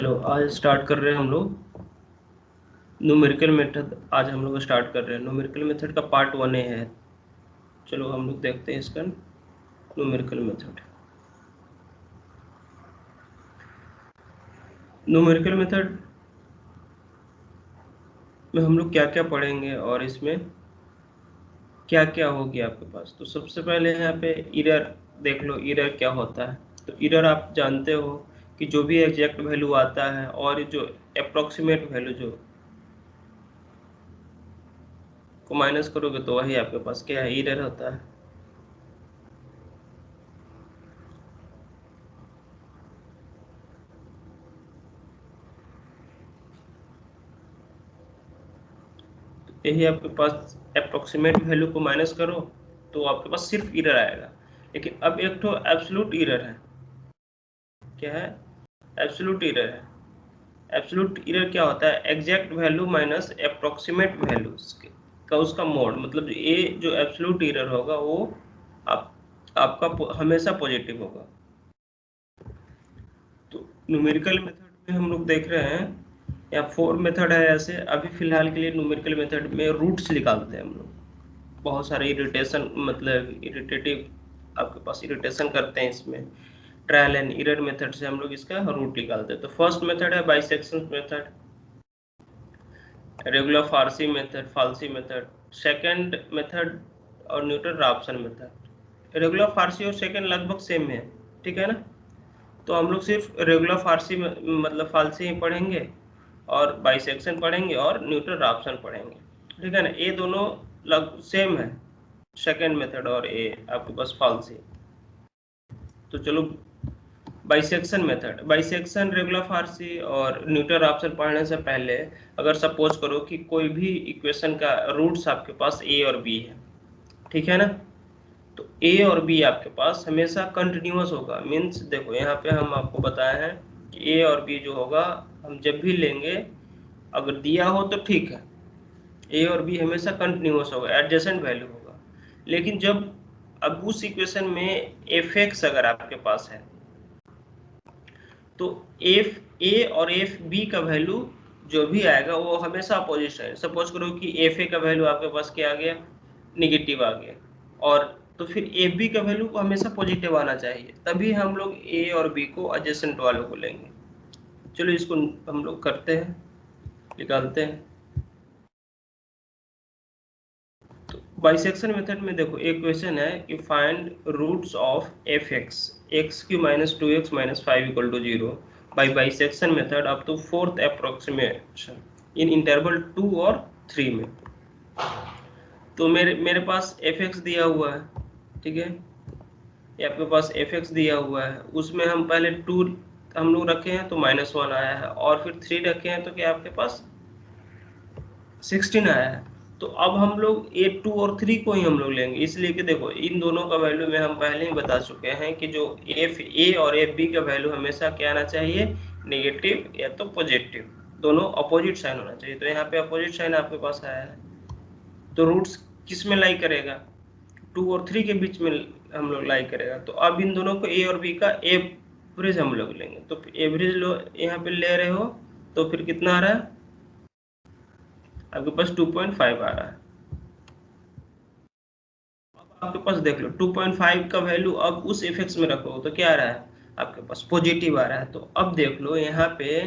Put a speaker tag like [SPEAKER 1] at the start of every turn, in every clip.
[SPEAKER 1] चलो आज स्टार्ट कर रहे हैं हम लोग न्यूमेरिकल मेथड। आज हम लोग स्टार्ट कर रहे हैं न्यूमेरिकल मेथड का पार्ट 1 है। चलो हम लोग देखते हैं इसका न्यूमेरिकल मेथड। न्यूमेरिकल मेथड में हम लोग क्या क्या पढ़ेंगे और इसमें क्या क्या होगी आपके पास। तो सबसे पहले यहाँ पे एरर देख लो। एरर क्या होता है? तो एरर आप जानते हो कि जो भी एग्जैक्ट वैल्यू आता है और जो अप्रोक्सीमेट वैल्यू जो को माइनस करोगे तो वही आपके पास क्या है, एरर होता है। यही आपके पास अप्रोक्सीमेट वैल्यू को माइनस करो तो आपके पास सिर्फ एरर आएगा। लेकिन अब एक तो एब्सोल्यूट एरर है। क्या है? एब्सोल्यूट एरर है। एब्सोल्यूट एरर क्या होता है? Exact value minus approximate value का उसका मोड, मतलब ये जो एब्सोल्यूट एरर होगा वो आप आपका हमेशा पॉजिटिव होगा। तो न्यूमेरिकल मेथड में हम लोग देख रहे हैं या 4 मेथड है ऐसे। अभी फिलहाल के लिए न्यूमेरिकल मेथड में रूट्स निकालते हैं हम लोग। बहुत सारे इरिटेशन, मतलब इरिटेटिव आपके पास इरिटेशन करते हैं इसमें। ट्रायल एंड एरर मेथड से हम लोग इसका रूट निकालते हैं। तो फर्स्ट मेथड है बाइसेक्शन मेथड, रेगुलर फारसी मेथड, फालसी मेथड, सेकंड मेथड और न्यूटन राप्सन मेथड। रेगुलर फारसी और सेकंड लगभग सेम है, ठीक है ना। तो हम लोग सिर्फ रेगुलर फारसी मतलब फालसी ही पढ़ेंगे और बाइसेक्शन पढ़ेंगे और न्यूटन राप्सन पढ़ेंगे, ठीक है ना। ये दोनों लग सेम है, सेकंड मेथड और ये आपके पास फालसी। तो चलो बाइसेक्शन मेथड, बाइसेक्शन रेगुलर फारसी और न्यूटन राप्सन पढ़ने से पहले अगर सपोज करो कि कोई भी इक्वेशन का रूट्स आपके पास ए और बी है, ठीक है ना। तो ए और बी आपके पास हमेशा कंटिन्यूअस होगा। मीन्स देखो यहाँ पे हम आपको बताए हैं कि ए और बी जो होगा हम जब भी लेंगे, अगर दिया हो तो ठीक है, ए और बी हमेशा कंटिन्यूअस होगा, एडजेसेंट वैल्यू होगा। लेकिन जब अब उस इक्वेशन में एफ एक्स अगर आपके पास है तो एफ ए और एफ बी का वैल्यू जो भी आएगा वो हमेशा अपोजिट है। सपोज करो कि एफ ए का वैल्यू आपके पास क्या आ गया, निगेटिव आ गया, और तो फिर एफ बी का वैल्यू को हमेशा पॉजिटिव आना चाहिए, तभी हम लोग ए और बी को एडजेसेंट वालों को लेंगे। चलो इसको हम लोग करते हैं, निकालते हैं। तो बाइसेक्शन मेथड में देखो एक क्वेश्चन है कि find roots of f x x cube minus 2x minus 5 equal to 0 by bisection method up to fourth approximation in interval 2 और 3 में। तो मेरे मेरे पास एफ एक्स दिया हुआ है, ठीक है। ये आपके पास एफ एक्स दिया हुआ है, उसमें हम पहले 2 हम लोग रखे हैं तो -1 आया है, और फिर 3 रखे हैं तो क्या आपके पास 16 आया है। तो अब हम लोग ए 2 और 3 को ही हम लोग लेंगे, इसलिए कि देखो इन दोनों का वैल्यू में हम पहले ही बता चुके हैं कि जो एफ ए और एफ बी का वैल्यू हमेशा क्या आना चाहिए, नेगेटिव या तो पॉजिटिव, दोनों अपोजिट साइन होना चाहिए। तो यहाँ पे अपोजिट साइन आपके पास आया है, तो रूट्स किस में लाई करेगा, 2 और 3 के बीच में हम लोग लाई करेगा। तो अब इन दोनों को ए और बी का एवरेज हम लोग लेंगे। तो एवरेज लो यहाँ पे ले रहे हो तो फिर कितना आ रहा है आपके पास, 2.5 आ रहा है। अब आपके पास देख लो 2.5 का वैल्यू अब उस एफ में रखो तो क्या आ रहा है आपके पास, पॉजिटिव आ रहा है। तो अब देख लो यहाँ पे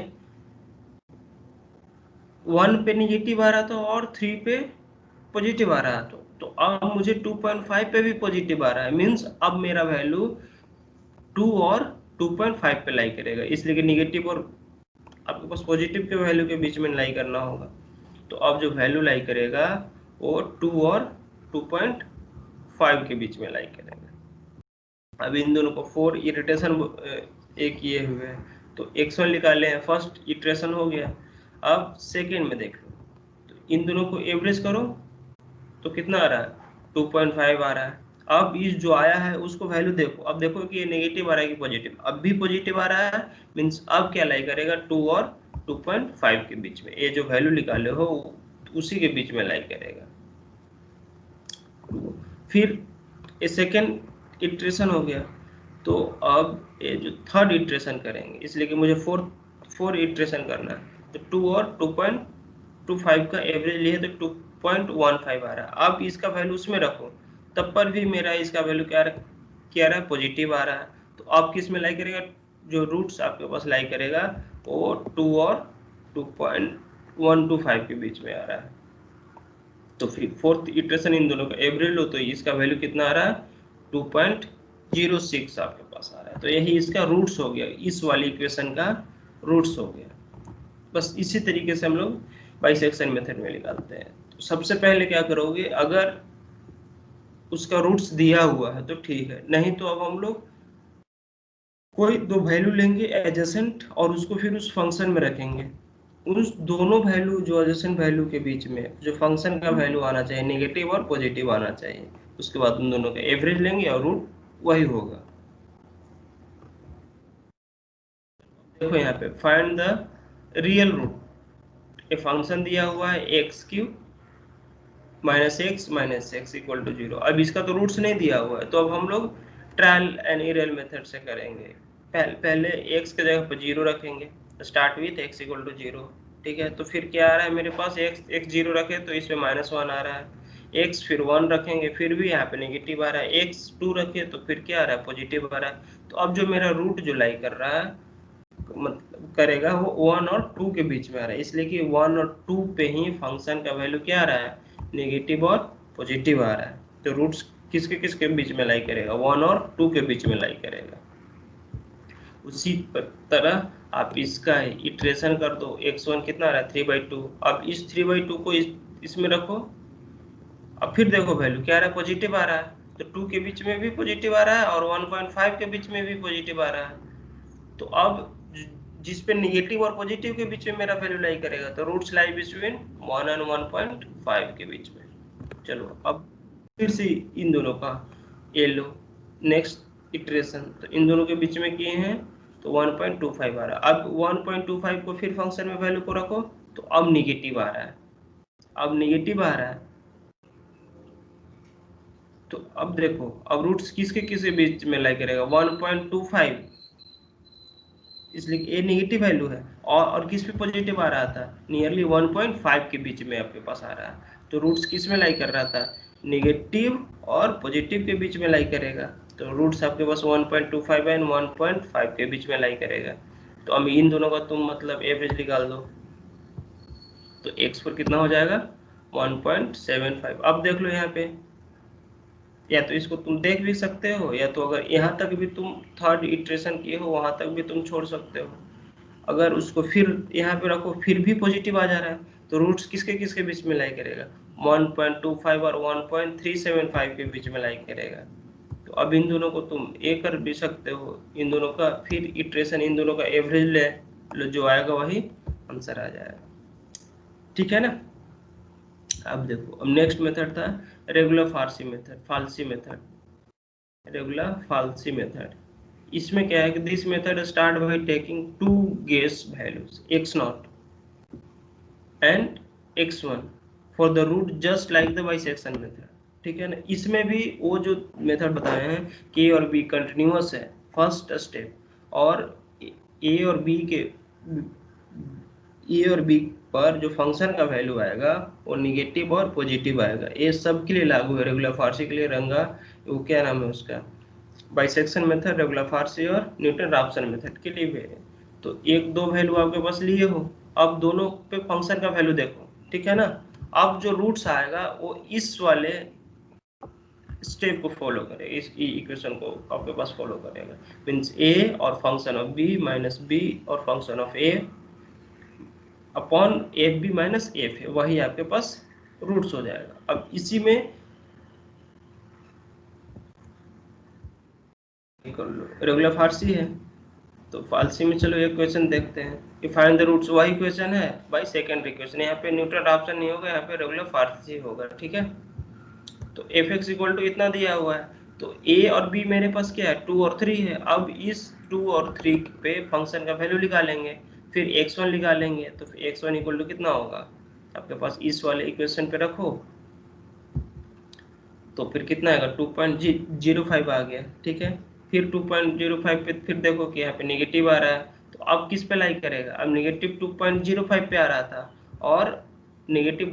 [SPEAKER 1] 1 पे निगेटिव आ रहा था और 3 पे पॉजिटिव आ रहा था। तो अब मुझे 2.5 पे भी पॉजिटिव आ रहा है, मीन्स अब मेरा वैल्यू 2 और 2.5 पे लाई करेगा, इसलिए कि निगेटिव और आपके पास पॉजिटिव के वैल्यू के बीच में लाई करना होगा। तो अब जो वैल्यू लाई करेगा वो 2 और 2.5 के बीच में लाई करेगा। अब इन दोनों को 4 इटरेशन एक किए हुए हैं, तो x1 निकाले हैं, फर्स्ट इटरेशन हो गया। अब सेकेंड में देख लो, तो इन दोनों को एवरेज करो तो कितना आ रहा है, 2.5 आ रहा है। अब इस जो आया है उसको वैल्यू देखो, अब देखो कि ये नेगेटिव आ रहा है कि पॉजिटिव, अब भी पॉजिटिव आ रहा है, मीन्स अब क्या लाई करेगा 2 और 2.5 के बीच में, ये जो वैल्यू निकाले हो उसी के बीच में लाई करेगा। फिर ये सेकेंड इटरेशन हो गया, तो अब ये जो थर्ड इटरेशन करेंगे, इसलिए कि मुझे 4 इटरेशन करना है, तो 2 और 2.25 का एवरेज लिए तो 2.15 आ रहा है। अब इसका वैल्यू उसमें रखो, तब पर भी मेरा इसका वैल्यू क्या रहा है, पॉजिटिव आ रहा है। तो अब किस में लाई करेगा, जो रूट्स आपके पास लाई करेगा वो 2 और 2.125 के बीच में आ रहा है। तो फिर फोर्थ इटरेशन इन दोनों का एवरेज लो तो इसका वैल्यू कितना आ रहा है, 2.06 आपके पास आ रहा है। तो यही इसका रूट्स हो गया, इस वाली इक्वेशन का रूट्स हो गया। बस इसी तरीके से हम लोग बाइसेक्शन मेथड में निकालते हैं। तो सबसे पहले क्या करोगे, अगर उसका रूट्स दिया हुआ है तो ठीक है, नहीं तो अब हम लोग कोई दो वैल्यू लेंगे एडजेसेंट और उसको फिर उस फंक्शन में रखेंगे। उस दोनों वैल्यू जो एडजेसेंट वैल्यू के बीच में जो फंक्शन का वैल्यू आना चाहिए नेगेटिव और पॉजिटिव आना चाहिए, उसके बाद उन दोनों का एवरेज लेंगे और रूट वही होगा। देखो यहाँ पे find the real root, a function दिया हुआ है x³ -x इक्वल टू 0। अब इसका तो रूट्स नहीं दिया हुआ है, तो अब हम लोग ट्रायल एंड एरर मेथड से करेंगे। पहले x के जगह पर 0 रखेंगे, start with x equal to 0। ठीक है, तो फिर क्या आ रहा है मेरे पास, x 0 रखे तो इसमें -1 आ रहा है, x फिर 1 रखेंगे फिर भी यहाँ पे नेगेटिव आ रहा है, x 2 रखे तो फिर क्या आ रहा है, पॉजिटिव आ रहा है। तो अब जो मेरा रूट जो लाई कर रहा है मतलब करेगा वो 1 और 2 के बीच में आ रहा है, इसलिए कि 1 और 2 पे ही फंक्शन का वैल्यू क्या आ रहा है, नेगेटिव और पॉजिटिव आ रहा है। तो रूट्स किसके किसके बीच में लाई करेगा, 1 और 2 के बीच में लाई करेगा। उसी तरह आप इसका इटरेशन कर दो, x1 कितना आ रहा है, 3/2। अब इस 3/2 को इसमें रखो, अब फिर देखो वैल्यू क्या आ रहा है, पॉजिटिव आ रहा है। तो 2 के बीच में भी पॉजिटिव आ रहा है और 1.5 के बीच में भी पॉजिटिव आ रहा है। तो अब जिस पे नेगेटिव और पॉजिटिव के बीच में मेरा वैल्यू लाई करेगा, तो रूट्स लाई बिटवीन 1 और 1.5 के बीच में। चलो अब फिर से इन दोनों का ये लो नेक्स्ट इटरेशन, तो इन दोनों के बीच में किए हैं तो 1.25 आ रहा है। अब 1.25 को फिर फंक्शन में वैल्यू को रखो तो अब निगेटिव आ रहा है, अब निगेटिव आ रहा है। तो अब देखो अब रूट्स किसके किसके बीच में लाई करेगा, 1.25, इसलिए ये नेगेटिव वैल्यू है। और किस पे पॉजिटिव आ रहा था, नियरली 1.5 के बीच में आपके पास आ रहा है। तो रूट्स किस में लाई कर रहा था, नेगेटिव और पॉजिटिव के बीच में लाई करेगा। तो रूट्स आपके पास 1.25 एंड 1.5 के बीच में लाई करेगा। तो अब इन दोनों का तुम मतलब एवरेज निकाल दो, तो x पर कितना हो जाएगा, 1.75। अब देख लो यहाँ पे, या तो इसको तुम देख भी सकते हो, या तो अगर यहाँ तक भी तुम थर्ड इटरेशन किए हो वहां तक भी तुम छोड़ सकते हो। अगर उसको फिर यहाँ पे रखो फिर भी पॉजिटिव आ जा रहा है, तो रूट्स किसके किसके बीच में लाई करेगा, 1.25 और 1.375 के बीच में लाई करेगा। तो अब इन दोनों को तुम ए कर भी सकते हो, इन दोनों का फिर इटरेशन इन दोनों का एवरेज ले लो, जो आएगा वही आंसर आ जाएगा। ठीक है ना। अब देखो अब नेक्स्ट मेथड था regular falsi method. Regular falsi method, इसमें क्या है कि this method start by taking two guess values x0 and x1 for the root just like the bisection method. ठीक है ना, इसमें भी वो जो मेथड बताए हैं कि a और b कंटिन्यूअस है फर्स्ट स्टेप, और a और b के ए और बी पर जो फंक्शन का वैल्यू आएगा वो निगेटिव और पॉजिटिव आएगा। ये सब के लिए लागू है, रेगुलर फार्सी के लिए रंगा वो क्या नाम है उसका, बाइसेक्शन मेथड, रेगुलर फार्सी और न्यूटन राप्सन मेथड के लिए भी है। तो एक दो वैल्यू आपके पास लिए हो, अब दोनों पे फंक्शन का वैल्यू देखो। ठीक है ना, अब जो रूट्स आएगा वो इस वाले स्टेप को फॉलो करेगा, इस इक्वेशन को आपके पास फॉलो करेगा। मीन्स ए और function of B minus B और function of A upon F B minus F है, वही आपके पास रूट्स हो जाएगा। अब इसी में रेगुलर फारसी है, तो फारसी में चलो एक क्वेश्चन देखते हैं कि फाइंड द रूट्स, वही क्वेश्चन है भाई सेकेंडरी क्वेश्चन, यहाँ पे न्यूटन ऑप्शन नहीं होगा, यहाँ पे रेगुलर फारसी होगा। ठीक है, तो एफ एक्स इक्वल टू इतना दिया हुआ है, तो ए और बी मेरे पास क्या है, 2 और 3 है। अब इस 2 और 3 पे फंक्शन का वैल्यू निकालेंगे, फिर x1 निकालेंगे, तो फिर x1 इक्वल टू कितना होगा आपके पास, इस वाले इक्वेशन पे रखो तो फिर कितना आएगा, 2.05 आ गया। ठीक है, फिर 2.05 पे फिर देखो कि यहाँ पे नेगेटिव आ रहा है, तो अब किस पे लाई करेगा, अब नेगेटिव 2.05 पे आ रहा था और नेगेटिव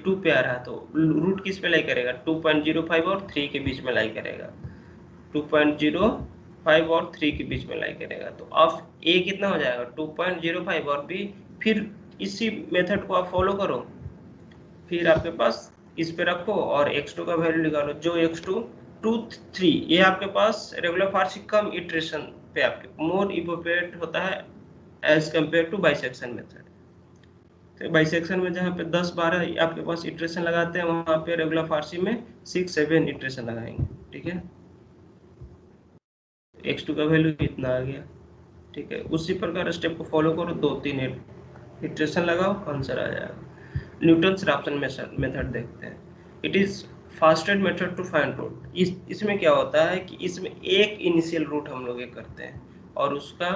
[SPEAKER 1] 2 पे आ रहा, तो रूट किस पे लाई करेगा, 2.05 और 3 के बीच में लाई करेगा, 2.05 और 3 के बीच में लाई करेगा। तो अब ए कितना हो जाएगा 2.05 और बी, फिर इसी मेथड को आप फॉलो करो, फिर आपके पास इस पे रखो और x2 का वैल्यू निकालो, जो x2 2 3, ये आपके पास रेगुलर फार्सी कम इटरेशन पे आपके मोर इपोपेट होता है as compare to bisection method. तो बाइसेक्शन में जहाँ पे 10-12 आपके पास इटरेशन लगाते हैं, वहाँ पे रेगुलर फार्सी में 6-7 इटरेशन लगाएंगे, ठीक है। x2 का वैल्यू इतना आ गया, ठीक है। उसी प्रकार स्टेप को फॉलो करो, 2-3 इटरेशन लगाओ, आंसर आ जाएगा। न्यूटन्स रैप्सन मेथड देखते हैं। It is fastest method to find root. इसमें क्या होता है कि इसमें एक इनिशियल रूट हम लोग करते हैं और उसका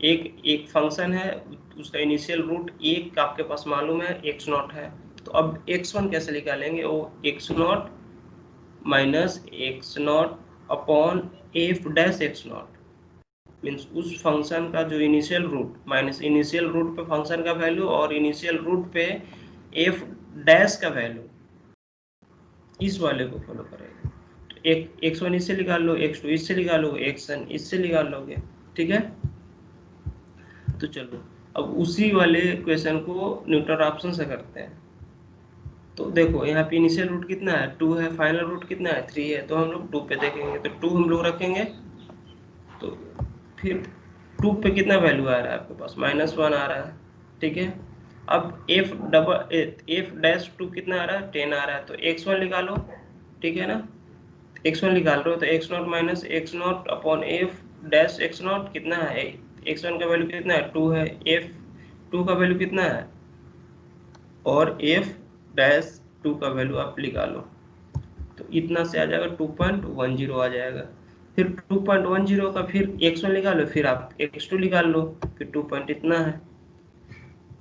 [SPEAKER 1] एक फंक्शन है, उसका इनिशियल रूट एक आपके पास मालूम है x0 है। तो अब x1 कैसे निकालेंगे, वो x0 minus x0 upon f dash x0 means उस फंक्शन का जो initial root minus initial root पे फंक्शन का वैल्यू और इनिशियल रूट पे एफ डैश का वैल्यू, इस वाले को फॉलो करेगा। तो एक x1 इससे निकाल लो, x2 इससे निकालो, xn इससे निकाल लोगे, ठीक है। तो चलो अब उसी वाले क्वेश्चन को न्यूटन रैप्सन से करते हैं। तो देखो यहाँ पे इनिशियल रूट कितना है 2 है, फाइनल रूट कितना है 3 है, तो हम लोग 2 पे देखेंगे, तो 2 हम लोग रखेंगे। तो फिर 2 पे कितना वैल्यू आ रहा है आपके पास, -1 आ रहा है, ठीक है। अब एफ डैश 2 कितना आ रहा है 10 आ रहा है, तो x1 निकालो, ठीक है ना। x1 निकाल रहे हो तो x0 minus x0 upon f dash x0 कितना है, x1 का वैल्यू कितना है 2 है, एफ 2 का वैल्यू कितना है और एफ डैश 2 का वैल्यू आप निकालो, तो इतना से आ जाएगा 2.10 आ जाएगा। फिर 2.10 का फिर x1 निकालो, फिर आप x2 निकाल लो, फिर 2 पॉइंट इतना है।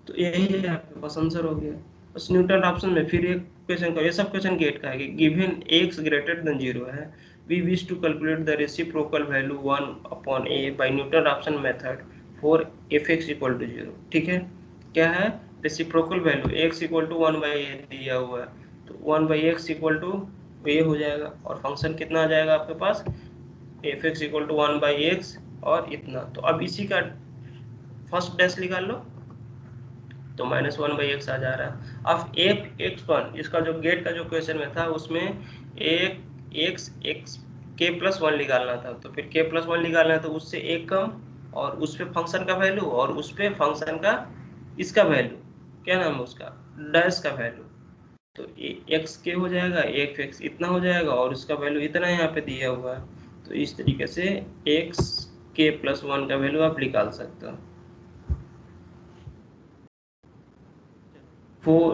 [SPEAKER 1] तो यही है आपके पास आंसर हो गया। बस न्यूटन रैप्सन में फिर एक क्वेश्चन का, ये सब क्वेश्चन गेट का है कि गिवन x ग्रेटर देन 0 है, we wish to calculate the reciprocal value 1 upon a by Newton Raphson method for fx equal to 0, ठीक है। क्या है, reciprocal value x equal to 1/a दिया हुआ है, तो 1/x इक्वल टू a हो जाएगा और फंक्शन कितना आ जाएगा आपके पास fx इक्वल टू 1/x और इतना। तो अब इसी का फर्स्ट डैश निकाल लो, तो -1/x आ जा रहा है। अब एक x1 इसका जो गेट का जो क्वेश्चन में था उसमें एक x k+1 निकालना था, तो फिर k+1 निकालना है तो उससे एक कम और उस पे फंक्शन का वैल्यू और उस पे फंक्शन का इसका वैल्यू, क्या नाम है उसका डैश का वैल्यू, तो एक्स के हो जाएगा, एक एक्स इतना हो जाएगा और उसका वैल्यू इतना यहाँ पे दिया हुआ है। तो इस तरीके से एक्स k+1 का वैल्यू आप निकाल सकते हो। For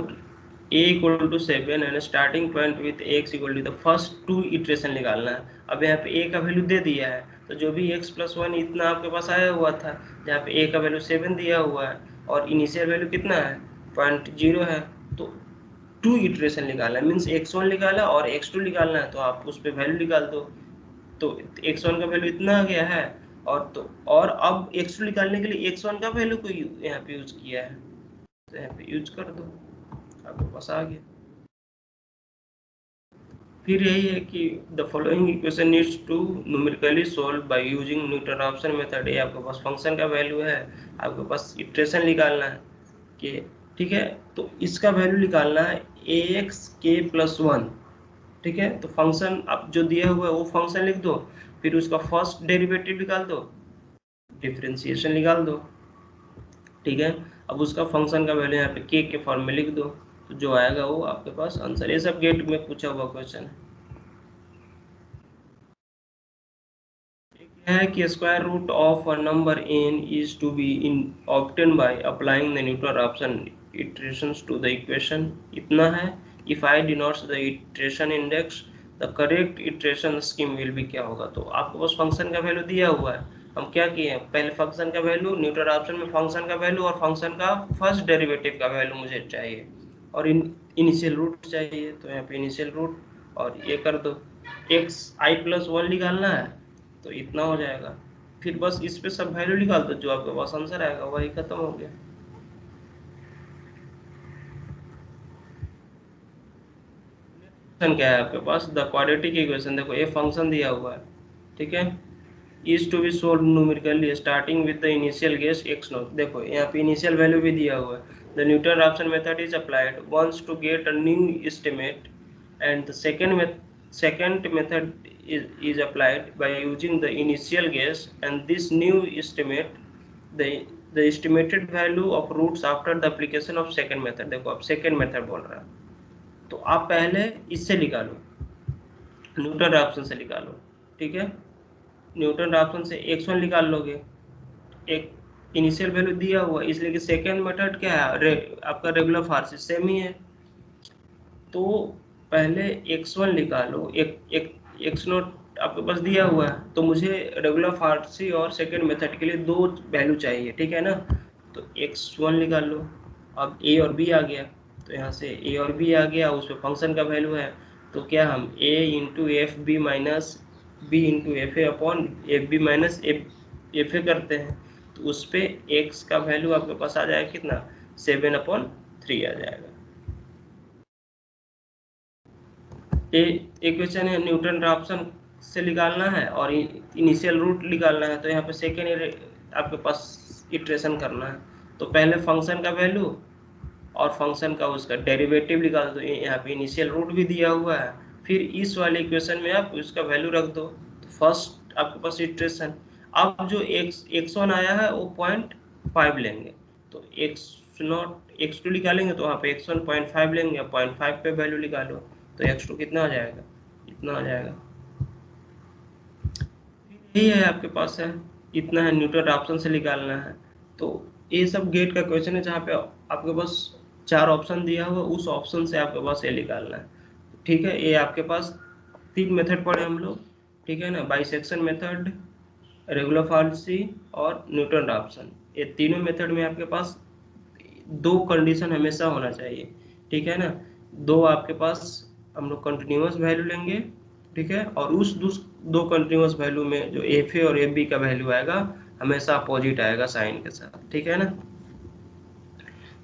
[SPEAKER 1] a equal to 7 and starting point with x equal to the first 2 iteration निकालना है। अब यहाँ पे a का वैल्यू दे दिया है, तो जो भी x+1 इतना आपके पास आया हुआ था, जहाँ पे a का वैल्यू 7 दिया हुआ है और इनिशियल वैल्यू कितना है 0.0 है, तो 2 इटरेशन निकालना है, मीन्स x1 निकाला और x2 निकालना है, तो आप उस पर वैल्यू निकाल दो। तो x1 का वैल्यू इतना आ गया है और अब x2 निकालने के लिए x1 का वैल्यू को यहाँ पे यूज किया है, तो यहाँ पे यूज कर दो, आपके पास आ गया। फिर यही है कि the following equation needs to numerically solve by using Newton Raphson method. ये आपके पास फंक्शन का वैल्यू है, आपके पास इटरेशन निकालना है कि ठीक है, तो इसका वैल्यू निकालना है ax k+1, ठीक है। तो फंक्शन आप जो दिया हुआ है वो फंक्शन लिख दो, फिर उसका फर्स्ट डेरिवेटिव निकाल दो, डिफरेंशिएशन निकाल दो, ठीक है। अब उसका फंक्शन का वैल्यू यहाँ पे के फॉर्म में लिख दो, तो जो आएगा वो आपके पास आंसर। ये सब गेट में पूछा हुआ क्वेश्चन है कि square root of a number n is to be in obtain by applying the Newton Raphson iterations to the equation, इतना है। If I denotes the iteration index the correct iteration scheme will be, क्या होगा, तो आपके पास function का value दिया हुआ है, हम क्या किए हैं पहले फंक्शन का वैल्यू न्यूटन रैप्सन में फंक्शन का वैल्यू और फंक्शन का फर्स्ट डेरिवेटिव का वैल्यू मुझे चाहिए और इनिशियल रूट चाहिए, तो यहाँ पे इनिशियल रूट और ये कर दो, x i+1 निकालना है तो इतना हो जाएगा। फिर बस इस पे सब वैल्यू निकाल दो, जो आपके पास आंसर आएगा वही खत्म हो गया। फंक्शन क्या है आपके पास, द क्वाड्रेटिक इक्वेशन, देखो ये फंक्शन दिया हुआ है, ठीक है, is to be solve numerically starting with the initial guess x naught. देखो यहाँ पे इनिशियल वैल्यू भी दिया हुआ है। The Newton Raphson method is applied once to get a new estimate and the second method is applied by using the initial guess and this new estimate the the estimated value of roots after the application of second method। देखो अब second method बोल रहा है, तो आप पहले इससे निकालो, न्यूटन रैप्सन से निकालो, ठीक है, न्यूटन रैप्सन से x1 निकाल लोगे, एक इनिशियल वैल्यू दिया हुआ इसलिए कि सेकेंड मेथड क्या है, आपका रेगुलर फार्सी सेम ही है। तो पहले x1 निकालो, एक x नोट आपके पास दिया हुआ है, तो मुझे रेगुलर फार्सी और सेकेंड मेथड के लिए दो वैल्यू चाहिए, ठीक है ना, तो x1 निकाल लो। अब a और b आ गया, तो यहाँ से a और b आ गया, उस पर फंक्शन का वैल्यू है, तो क्या हम a into f B minus b into f a upon F B minus f a करते हैं, तो उस पर x का वैल्यू आपके पास आ जाएगा कितना, 7/3 आ जाएगा। ये इक्वेशन है, न्यूटन रैप्सन से निकालना है और इनिशियल रूट निकालना है, तो यहाँ पे सेकेंड आपके पास इटरेशन करना है, तो पहले फंक्शन का वैल्यू और फंक्शन का उसका डेरिवेटिव निकाल दो, यहाँ पे इनिशियल रूट भी दिया हुआ है, फिर इस वाले इक्वेशन में आप उसका वैल्यू रख दो, तो फर्स्ट आपके पास इटरेशन। अब जो x1 आया है वो 0.5 लेंगे, तो x2 निकालेंगे तो वहाँ पे x1 0.5 लेंगे, 0.5 पे वैल्यू निकालो, तो x2 कितना आ जाएगा, इतना आ जाएगा। यही है आपके पास है, इतना है, न्यूटन रैप्सन से निकालना है। तो ये सब गेट का क्वेश्चन है जहाँ पे आपके पास 4 ऑप्शन दिया हुआ, उस ऑप्शन से आपके पास ये निकालना है, ठीक है। ये आपके पास 3 मेथड पढ़े हम लोग, ठीक है ना, बाइसेक्शन मेथड, रेगुलर फार्सी और न्यूटन रैप्सन। ये तीनों मेथड में आपके पास दो कंडीशन हमेशा होना चाहिए, ठीक है ना, दो आपके पास हम लोग कंटिन्यूस वैल्यू लेंगे, ठीक है, और उस दो कंटिन्यूस वैल्यू में जो एफ ए और एफ बी का वैल्यू आएगा हमेशा अपोजिट आएगा साइन के साथ, ठीक है ना।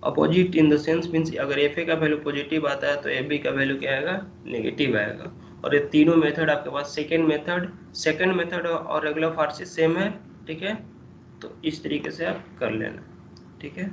[SPEAKER 1] Opposite in the sense means अगर एफ ए का वैल्यू पॉजिटिव आता है तो एफ बी का वैल्यू क्या आएगा, नेगेटिव आएगा। और ये तीनों मेथड आपके पास सेकेंड मेथड और रेगुलर फार्सी सेम है, ठीक है, तो इस तरीके से आप कर लेना, ठीक है।